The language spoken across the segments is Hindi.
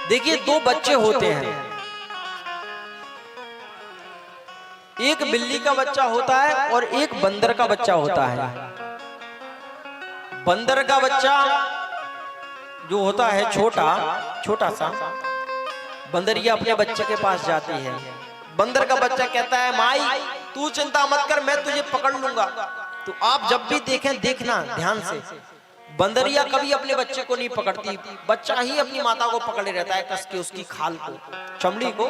देखिए, दो बच्चे होते हैं, एक बिल्ली का बच्चा होता है और एक बंदर का बच्चा होता है। बंदर का बच्चा जो होता है छोटा छोटा सा, बंदरिया अपने बच्चे के पास जाती है। बंदर का बच्चा कहता है, माई तू चिंता मत कर, मैं तुझे पकड़ लूंगा। तो आप जब भी देखें, देखना ध्यान से, बंदरिया कभी अपने बच्चे को नहीं पकड़ती, बच्चा ही अपनी माता को पकड़े रहता है, कस के उसकी खाल को, चमड़ी को।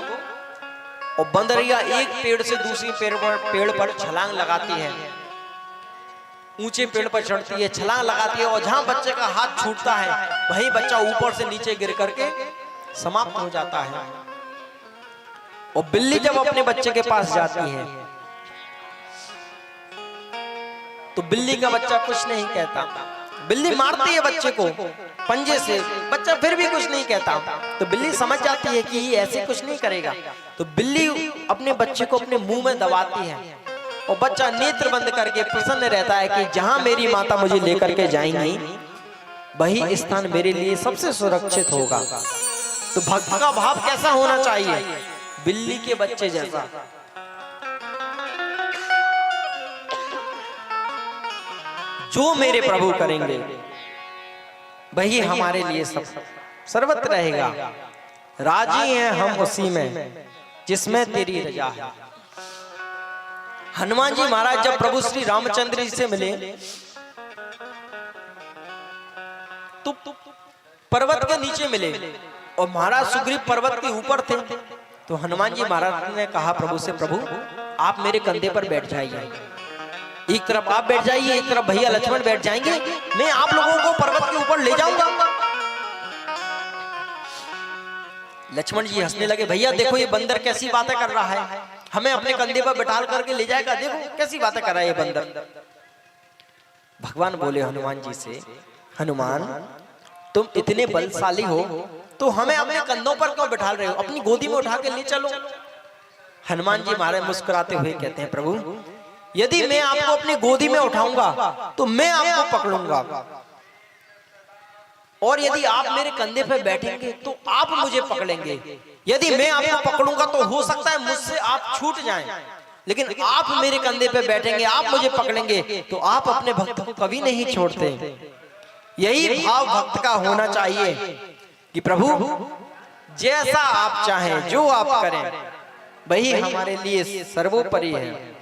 और बंदरिया एक पेड़ से दूसरी पेड़ पर छलांग लगाती है, ऊंचे पेड़ पर चढ़ती है, छलांग लगाती है, और जहां बच्चे का हाथ छूटता है वहीं बच्चा ऊपर से नीचे गिर करके समाप्त हो जाता है। और बिल्ली जब अपने बच्चे के पास जाती है तो बिल्ली का बच्चा कुछ नहीं कहता, बिल्ली मारती है बच्चे को पंजे से, बच्चा फिर भी कुछ नहीं कहता। तो बिल्ली समझ जाती है कि ये ऐसे कुछ नहीं करेगा, तो बिल्ली अपने बच्चे को अपने मुंह में दबाती है और बच्चा नेत्र बंद करके प्रसन्न रहता है कि जहां मेरी माता मुझे लेकर के जाएंगी वही स्थान मेरे लिए सबसे सुरक्षित होगा। तो भक्त का भाव कैसा होना चाहिए? बिल्ली के बच्चे जैसा। जो मेरे प्रभु करेंगे वही हमारे लिए सब सर्वत्र रहेगा। राजी हैं हम उसी में जिसमें तेरी रजा है। हनुमान जी महाराज जब प्रभु श्री रामचंद्र जी से मिले तो पर्वत के नीचे मिले और महाराज सुग्रीव पर्वत के ऊपर थे। तो हनुमान जी महाराज ने कहा प्रभु से, प्रभु आप मेरे कंधे पर बैठ जाइए, एक तरफ आप बैठ जाइए, एक तरफ भैया लक्ष्मण बैठ जाएंगे, मैं आप लोगों को पर्वत के ऊपर ले जाऊंगा। लक्ष्मण जी हंसने लगे, भैया देखो ये बंदर कैसी बातें कर रहा है, हमें अपने कंधे पर बिठाल करके ले जाएगा, देखो कैसी बातें कर रहा है ये बंदर। भगवान बोले हनुमान जी से, हनुमान तुम इतने बलशाली हो तो हमें अपने कंधों पर क्यों बिठाल रहे हो, अपनी गोदी में उठा के ले चलो। हनुमान जी महाराज मुस्कुराते हुए कहते हैं, प्रभु यदि मैं आपको अपनी गोदी में उठाऊंगा तो मैं आपको पकड़ूंगा, और यदि आप मेरे कंधे पे बैठेंगे तो आप मुझे पकड़ेंगे। यदि मैं आपको पकड़ूंगा तो हो सकता है मुझसे आप छूट जाएं, लेकिन आप मेरे कंधे पे बैठेंगे, आप मुझे पकड़ेंगे तो आप अपने भक्त को कभी नहीं छोड़ते। यही भाव भक्त का होना चाहिए कि प्रभु जैसा आप चाहें, जो आप करें वही हमारे लिए सर्वोपरि है।